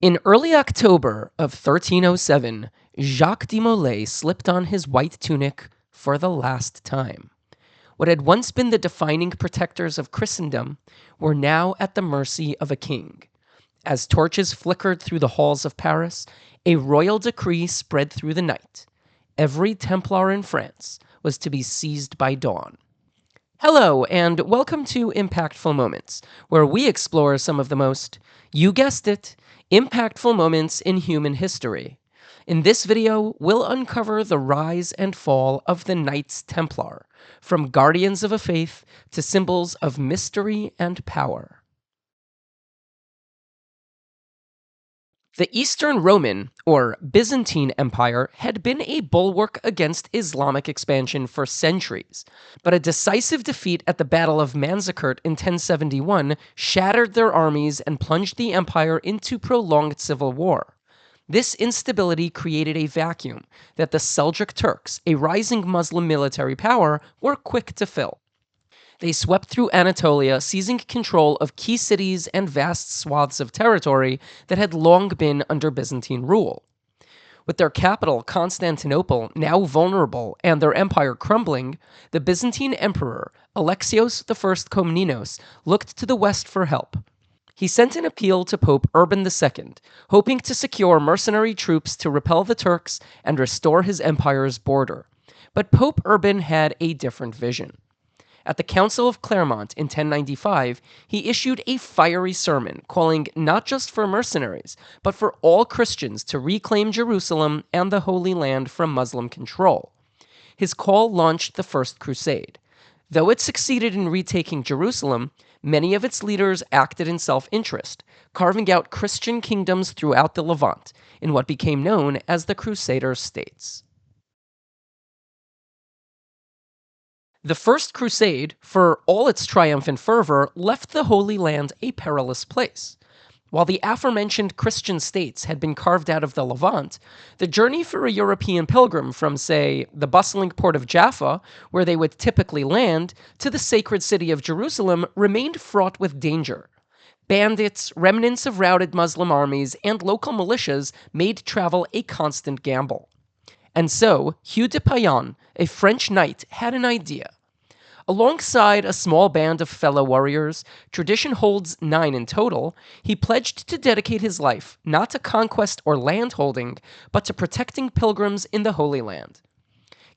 In early October of 1307, Jacques de Molay slipped on his white tunic for the last time. What had once been the defining protectors of Christendom were now at the mercy of a king. As torches flickered through the halls of Paris, a royal decree spread through the night. Every Templar in France was to be seized by dawn. Hello, and welcome to Impactful Moments, where we explore some of the most, you guessed it, impactful moments in human history. In this video, we'll uncover the rise and fall of the Knights Templar, from guardians of a faith to symbols of mystery and power. The Eastern Roman, or Byzantine Empire, had been a bulwark against Islamic expansion for centuries, but a decisive defeat at the Battle of Manzikert in 1071 shattered their armies and plunged the empire into prolonged civil war. This instability created a vacuum that the Seljuk Turks, a rising Muslim military power, were quick to fill. They swept through Anatolia, seizing control of key cities and vast swaths of territory that had long been under Byzantine rule. With their capital, Constantinople, now vulnerable and their empire crumbling, the Byzantine emperor, Alexios I Komnenos, looked to the west for help. He sent an appeal to Pope Urban II, hoping to secure mercenary troops to repel the Turks and restore his empire's border. But Pope Urban had a different vision. At the Council of Clermont in 1095, he issued a fiery sermon calling not just for mercenaries, but for all Christians to reclaim Jerusalem and the Holy Land from Muslim control. His call launched the First Crusade. Though it succeeded in retaking Jerusalem, many of its leaders acted in self-interest, carving out Christian kingdoms throughout the Levant, in what became known as the Crusader states. The First Crusade, for all its triumphant fervor, left the Holy Land a perilous place. While the aforementioned Christian states had been carved out of the Levant, the journey for a European pilgrim from, say, the bustling port of Jaffa, where they would typically land, to the sacred city of Jerusalem remained fraught with danger. Bandits, remnants of routed Muslim armies, and local militias made travel a constant gamble. And so, Hugh de Payens, a French knight, had an idea. Alongside a small band of fellow warriors, tradition holds 9 in total, he pledged to dedicate his life not to conquest or landholding, but to protecting pilgrims in the Holy Land.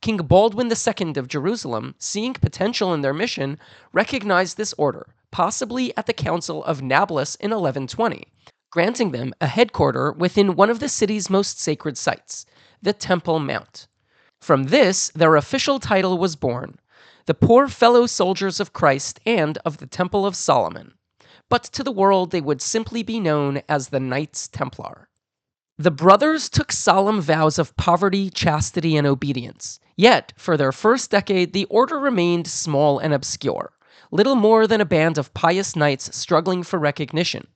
King Baldwin II of Jerusalem, seeing potential in their mission, recognized this order, possibly at the Council of Nablus in 1120, granting them a headquarter within one of the city's most sacred sites, the Temple Mount. From this, their official title was born, the poor fellow soldiers of Christ and of the Temple of Solomon. But to the world they would simply be known as the Knights Templar. The brothers took solemn vows of poverty, chastity, and obedience. Yet, for their first decade, the order remained small and obscure, little more than a band of pious knights struggling for recognition.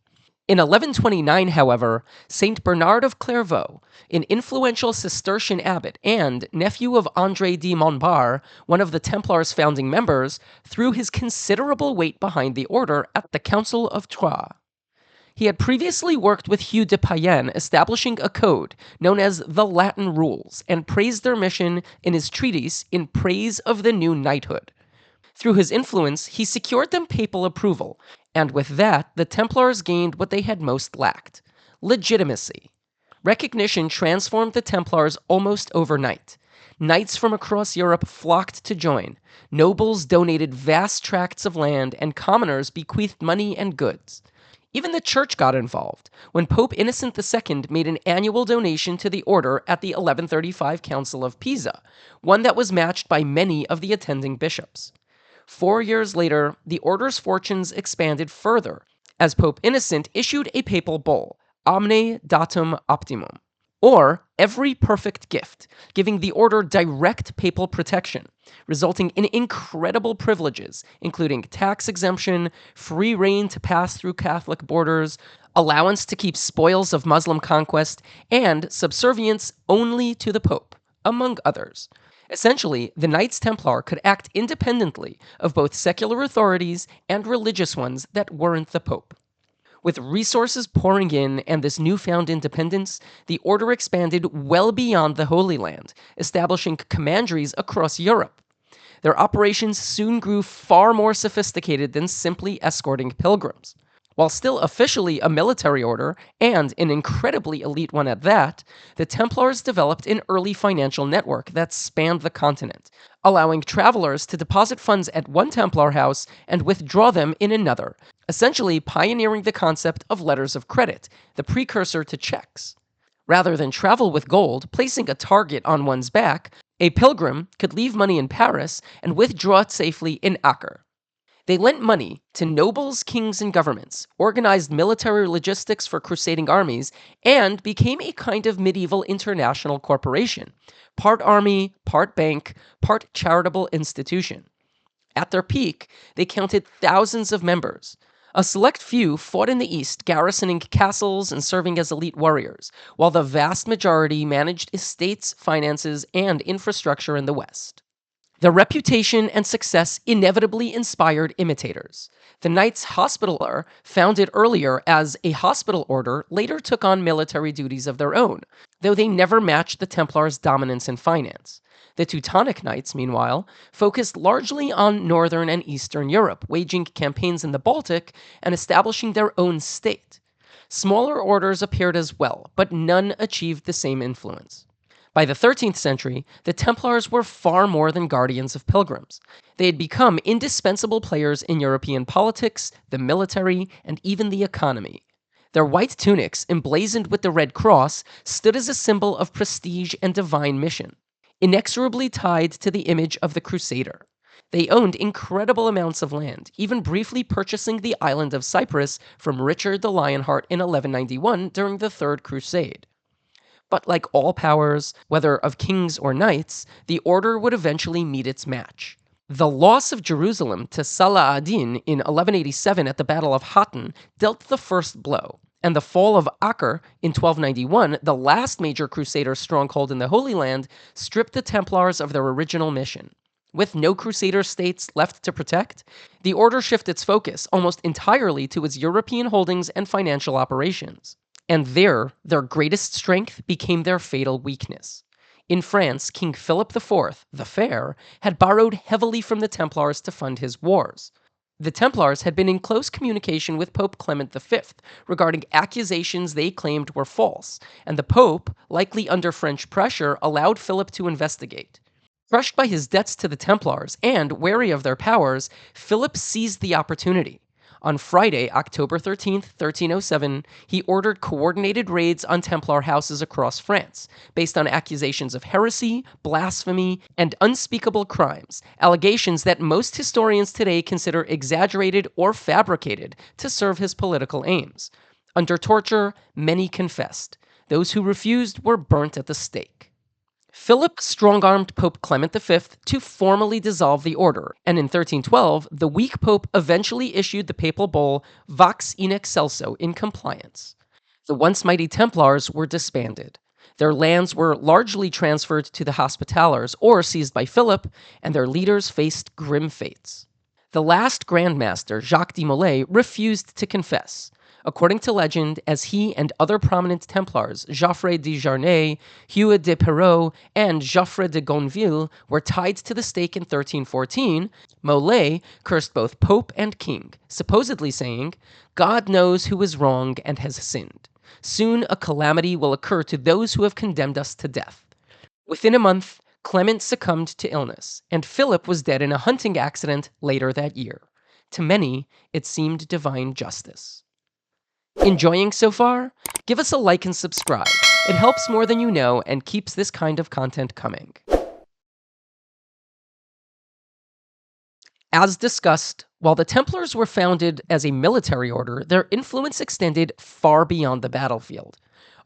In 1129, however, Saint Bernard of Clairvaux, an influential Cistercian abbot and nephew of André de Montbard, one of the Templars' founding members, threw his considerable weight behind the order at the Council of Troyes. He had previously worked with Hugh de Payens establishing a code known as the Latin Rules and praised their mission in his treatise In Praise of the New Knighthood. Through his influence, he secured them papal approval, and with that, the Templars gained what they had most lacked: legitimacy. Recognition transformed the Templars almost overnight. Knights from across Europe flocked to join, nobles donated vast tracts of land, and commoners bequeathed money and goods. Even the church got involved, when Pope Innocent II made an annual donation to the order at the 1135 Council of Pisa, one that was matched by many of the attending bishops. 4 years later, the order's fortunes expanded further, as Pope Innocent issued a papal bull, Omne Datum Optimum, or every perfect gift, giving the order direct papal protection, resulting in incredible privileges, including tax exemption, free reign to pass through Catholic borders, allowance to keep spoils of Muslim conquest, and subservience only to the Pope, among others. Essentially, the Knights Templar could act independently of both secular authorities and religious ones that weren't the Pope. With resources pouring in and this newfound independence, the order expanded well beyond the Holy Land, establishing commanderies across Europe. Their operations soon grew far more sophisticated than simply escorting pilgrims. While still officially a military order, and an incredibly elite one at that, the Templars developed an early financial network that spanned the continent, allowing travelers to deposit funds at one Templar house and withdraw them in another, essentially pioneering the concept of letters of credit, the precursor to checks. Rather than travel with gold, placing a target on one's back, a pilgrim could leave money in Paris and withdraw it safely in Acre. They lent money to nobles, kings, and governments, organized military logistics for crusading armies, and became a kind of medieval international corporation, part army, part bank, part charitable institution. At their peak, they counted thousands of members. A select few fought in the east, garrisoning castles and serving as elite warriors, while the vast majority managed estates, finances, and infrastructure in the west. Their reputation and success inevitably inspired imitators. The Knights Hospitaller, founded earlier as a hospital order, later took on military duties of their own, though they never matched the Templars' dominance in finance. The Teutonic Knights, meanwhile, focused largely on northern and eastern Europe, waging campaigns in the Baltic and establishing their own state. Smaller orders appeared as well, but none achieved the same influence. By the 13th century, the Templars were far more than guardians of pilgrims. They had become indispensable players in European politics, the military, and even the economy. Their white tunics, emblazoned with the Red Cross, stood as a symbol of prestige and divine mission, inexorably tied to the image of the Crusader. They owned incredible amounts of land, even briefly purchasing the island of Cyprus from Richard the Lionheart in 1191 during the Third Crusade. But like all powers, whether of kings or knights, the order would eventually meet its match. The loss of Jerusalem to Salah ad-Din in 1187 at the Battle of Hattin dealt the first blow, and the fall of Acre in 1291, the last major Crusader stronghold in the Holy Land, stripped the Templars of their original mission. With no Crusader states left to protect, the order shifted its focus almost entirely to its European holdings and financial operations. And there, their greatest strength became their fatal weakness. In France, King Philip IV, the Fair, had borrowed heavily from the Templars to fund his wars. The Templars had been in close communication with Pope Clement V regarding accusations they claimed were false, and the Pope, likely under French pressure, allowed Philip to investigate. Crushed by his debts to the Templars and wary of their powers, Philip seized the opportunity. On Friday, October 13, 1307, he ordered coordinated raids on Templar houses across France, based on accusations of heresy, blasphemy, and unspeakable crimes, allegations that most historians today consider exaggerated or fabricated to serve his political aims. Under torture, many confessed. Those who refused were burnt at the stake. Philip strong-armed Pope Clement V to formally dissolve the order, and in 1312, the weak pope eventually issued the papal bull Vox in Excelso in compliance. The once mighty Templars were disbanded. Their lands were largely transferred to the Hospitallers or seized by Philip, and their leaders faced grim fates. The last Grand Master, Jacques de Molay, refused to confess. According to legend, as he and other prominent Templars, Geoffrey de Jarnay, Hugh de Perrot, and Geoffrey de Gonville, were tied to the stake in 1314, Molay cursed both Pope and King, supposedly saying, "God knows who is wrong and has sinned. Soon a calamity will occur to those who have condemned us to death." Within a month, Clement succumbed to illness, and Philip was dead in a hunting accident later that year. To many, it seemed divine justice. Enjoying so far? Give us a like and subscribe. It helps more than you know and keeps this kind of content coming. As discussed, while the Templars were founded as a military order, their influence extended far beyond the battlefield.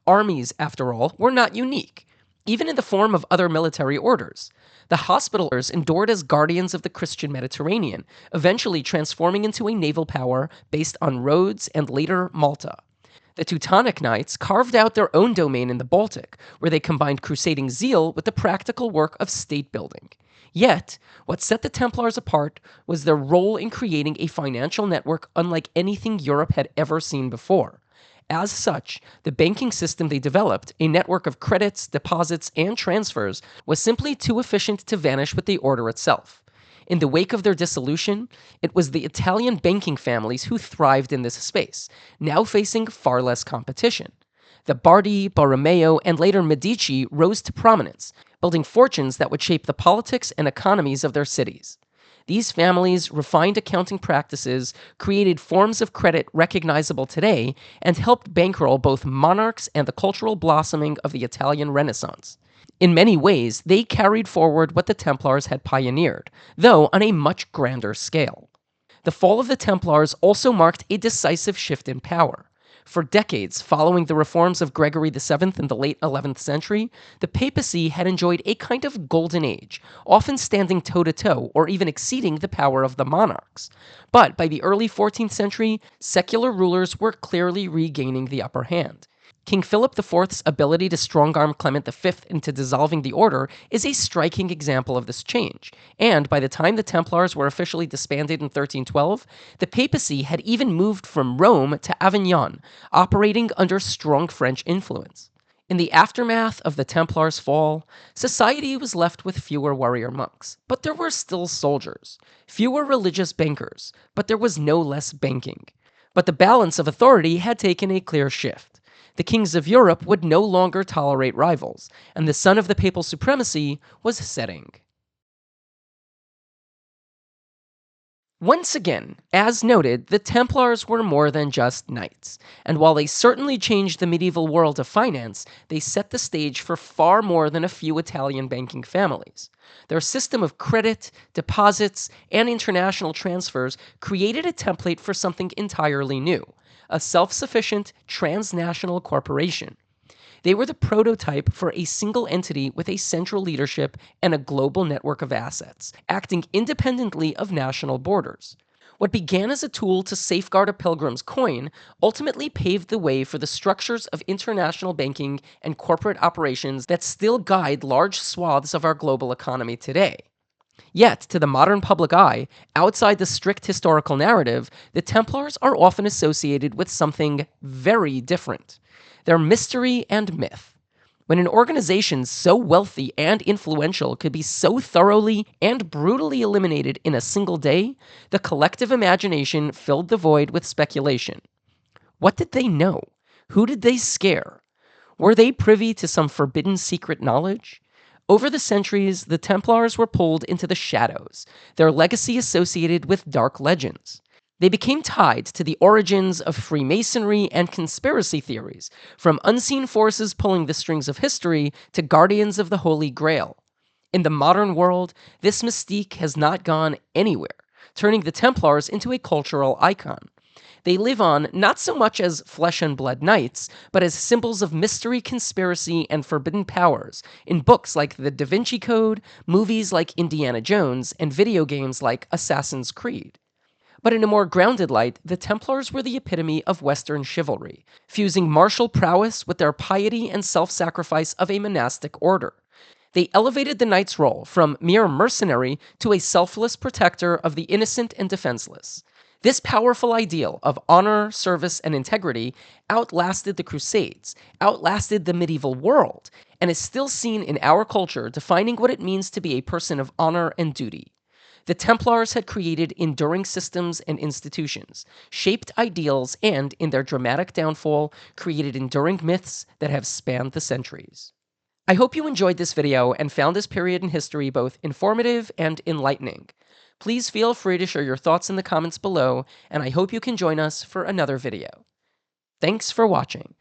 Armies, after all, were not unique, even in the form of other military orders. The Hospitallers endured as guardians of the Christian Mediterranean, eventually transforming into a naval power based on Rhodes and later Malta. The Teutonic Knights carved out their own domain in the Baltic, where they combined crusading zeal with the practical work of state building. Yet, what set the Templars apart was their role in creating a financial network unlike anything Europe had ever seen before. As such, the banking system they developed, a network of credits, deposits, and transfers, was simply too efficient to vanish with the order itself. In the wake of their dissolution, it was the Italian banking families who thrived in this space, now facing far less competition. The Bardi, Borromeo, and later Medici rose to prominence, building fortunes that would shape the politics and economies of their cities. These families refined accounting practices, created forms of credit recognizable today, and helped bankroll both monarchs and the cultural blossoming of the Italian Renaissance. In many ways, they carried forward what the Templars had pioneered, though on a much grander scale. The fall of the Templars also marked a decisive shift in power. For decades following the reforms of Gregory VII in the late 11th century, the papacy had enjoyed a kind of golden age, often standing toe-to-toe or even exceeding the power of the monarchs. But by the early 14th century, secular rulers were clearly regaining the upper hand. King Philip IV's ability to strong-arm Clement V into dissolving the order is a striking example of this change, and by the time the Templars were officially disbanded in 1312, the papacy had even moved from Rome to Avignon, operating under strong French influence. In the aftermath of the Templars' fall, society was left with fewer warrior monks, but there were still soldiers, fewer religious bankers, but there was no less banking. But the balance of authority had taken a clear shift. The kings of Europe would no longer tolerate rivals, and the sun of the papal supremacy was setting. Once again, as noted, the Templars were more than just knights, and while they certainly changed the medieval world of finance, they set the stage for far more than a few Italian banking families. Their system of credit, deposits, and international transfers created a template for something entirely new: a self-sufficient transnational corporation. They were the prototype for a single entity with a central leadership and a global network of assets, acting independently of national borders. What began as a tool to safeguard a pilgrim's coin ultimately paved the way for the structures of international banking and corporate operations that still guide large swaths of our global economy today. Yet, to the modern public eye, outside the strict historical narrative, the Templars are often associated with something very different. They're mystery and myth. When an organization so wealthy and influential could be so thoroughly and brutally eliminated in a single day, the collective imagination filled the void with speculation. What did they know? Who did they scare? Were they privy to some forbidden secret knowledge? Over the centuries, the Templars were pulled into the shadows, their legacy associated with dark legends. They became tied to the origins of Freemasonry and conspiracy theories, from unseen forces pulling the strings of history to guardians of the Holy Grail. In the modern world, this mystique has not gone anywhere, turning the Templars into a cultural icon. They live on not so much as flesh and blood knights, but as symbols of mystery, conspiracy, and forbidden powers in books like The Da Vinci Code, movies like Indiana Jones, and video games like Assassin's Creed. But in a more grounded light, the Templars were the epitome of Western chivalry, fusing martial prowess with their piety and self-sacrifice of a monastic order. They elevated the knight's role from mere mercenary to a selfless protector of the innocent and defenseless. This powerful ideal of honor, service, and integrity outlasted the Crusades, outlasted the medieval world, and is still seen in our culture defining what it means to be a person of honor and duty. The Templars had created enduring systems and institutions, shaped ideals, and, in their dramatic downfall, created enduring myths that have spanned the centuries. I hope you enjoyed this video and found this period in history both informative and enlightening. Please feel free to share your thoughts in the comments below, and I hope you can join us for another video. Thanks for watching.